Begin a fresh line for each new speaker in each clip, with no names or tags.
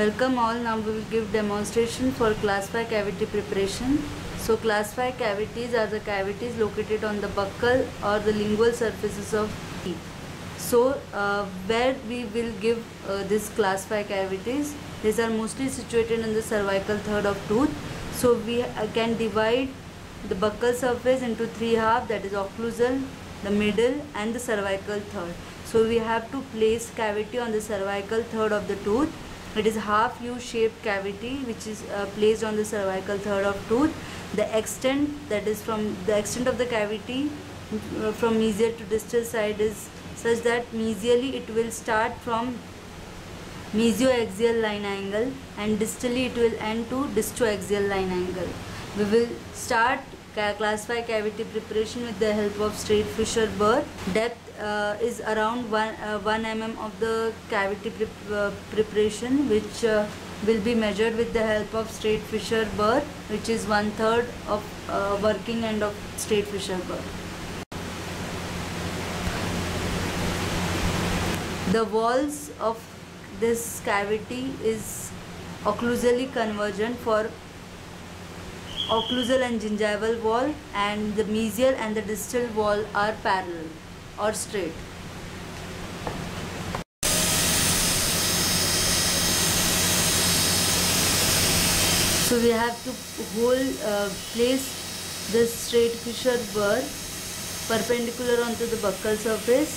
Welcome all. Now we will give demonstration for class 5 cavity preparation. So class 5 cavities are the cavities located on the buccal or the lingual surfaces of teeth. So where we will give this class 5 cavities, these are mostly situated in the cervical third of tooth. So we can divide the buccal surface into three halves, that is occlusal, the middle and the cervical third. So we have to place cavity on the cervical third of the tooth. It is half U-shaped cavity which is placed on the cervical third of tooth. The extent, that is from the extent of the cavity from mesial to distal side, is such that mesially it will start from mesioaxial line angle and distally it will end to distoaxial line angle. We will start class 5 cavity preparation with the help of straight fissure burr. Depth is around 1 mm of the cavity preparation, which will be measured with the help of straight fissure burr, which is 1/3 of working end of straight fissure burr. The walls of this cavity is occlusally convergent for occlusal and gingival wall, and the mesial and the distal wall are parallel or straight. So we have to place this straight fissure burr perpendicular onto the buccal surface.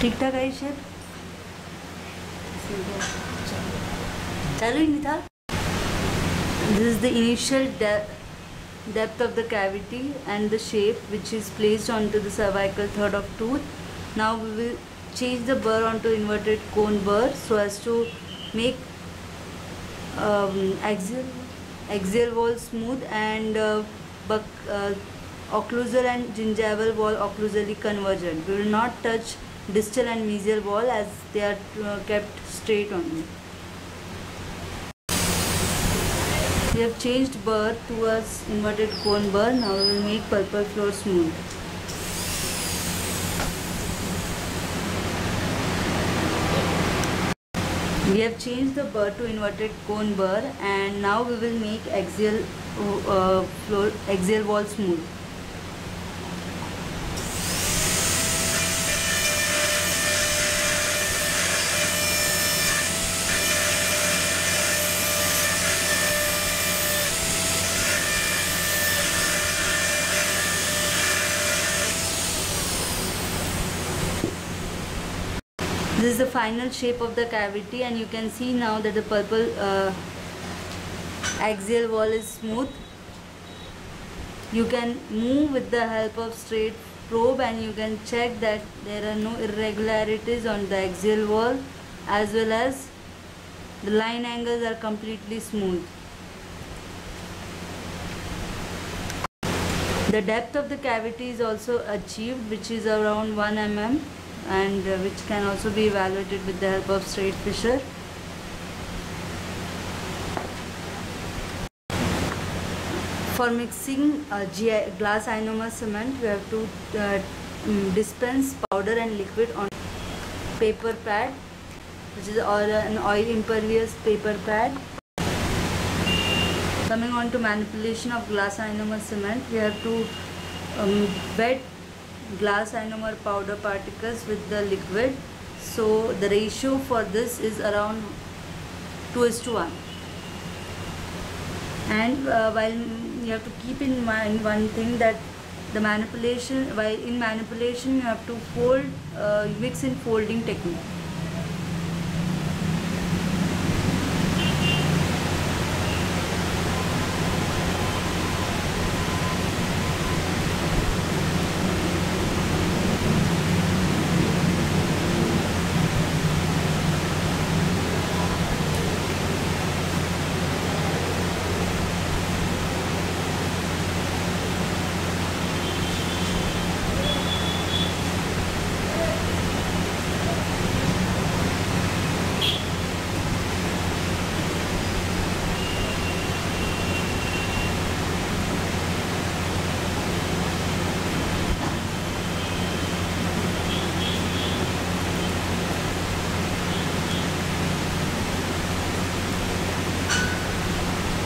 ठीक ठाक है shape, चालू ही नहीं था. This is the initial depth of the cavity and the shape which is placed onto the cervical third of tooth. Now we will change the burr onto inverted cone burr so as to make axial wall smooth and occlusal and gingival wall occlusally convergent. We will not touch distal and mesial wall as they are kept straight only. We have changed burr towards inverted cone burr. Now we will make pulpal floor smooth. We have changed the burr to inverted cone burr, and now we will make axial wall smooth. This is the final shape of the cavity, and you can see now that the pulpal axial wall is smooth. You can move with the help of straight probe and you can check that there are no irregularities on the axial wall, as well as the line angles are completely smooth. The depth of the cavity is also achieved, which is around 1 mm, and which can also be evaluated with the help of straight fissure. For mixing glass ionomer cement, we have to dispense powder and liquid on paper pad, which is an oil impervious paper pad. The coming on to manipulation of glass ionomer cement, we have to wet glass ionomer powder particles with the liquid. So the ratio for this is around 2:1. And while you have to keep in mind one thing, that the manipulation, while in manipulation you have to fold, mix in folding technique.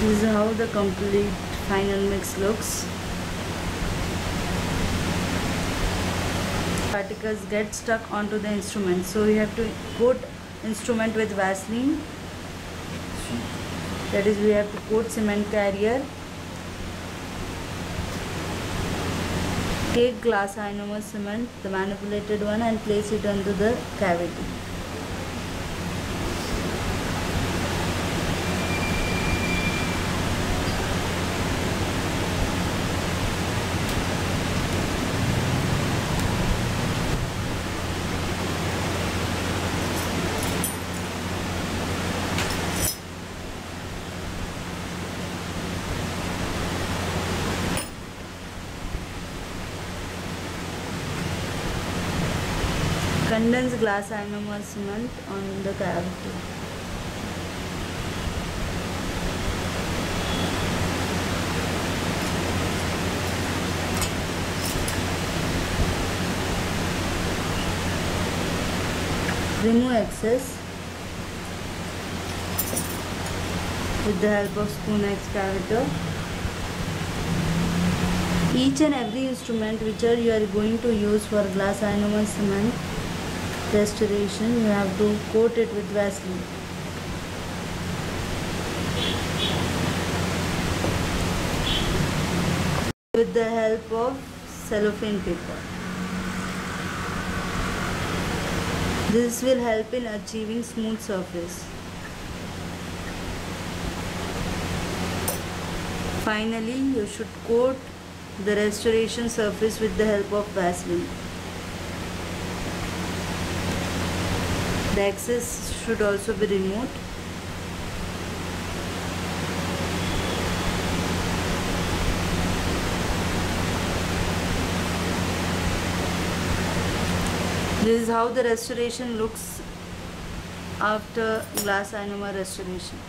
This is how the complete final mix looks. Particles get stuck onto the instrument, so you have to coat instrument with Vaseline. That is, we have to coat cement carrier. Take glass ionomer cement, the manipulated one, and place it onto the cavity. Condense glass ionomer cement on the cavity. Remove excess with the help of spoon excavator. Each and every instrument which you are going to use for glass ionomer cement restoration, you have to coat it with Vaseline. With the help of cellophane paper. This will help in achieving smooth surface. Finally, you should coat the restoration surface with the help of Vaseline. The excess should also be removed. This is how the restoration looks after glass ionomer restoration.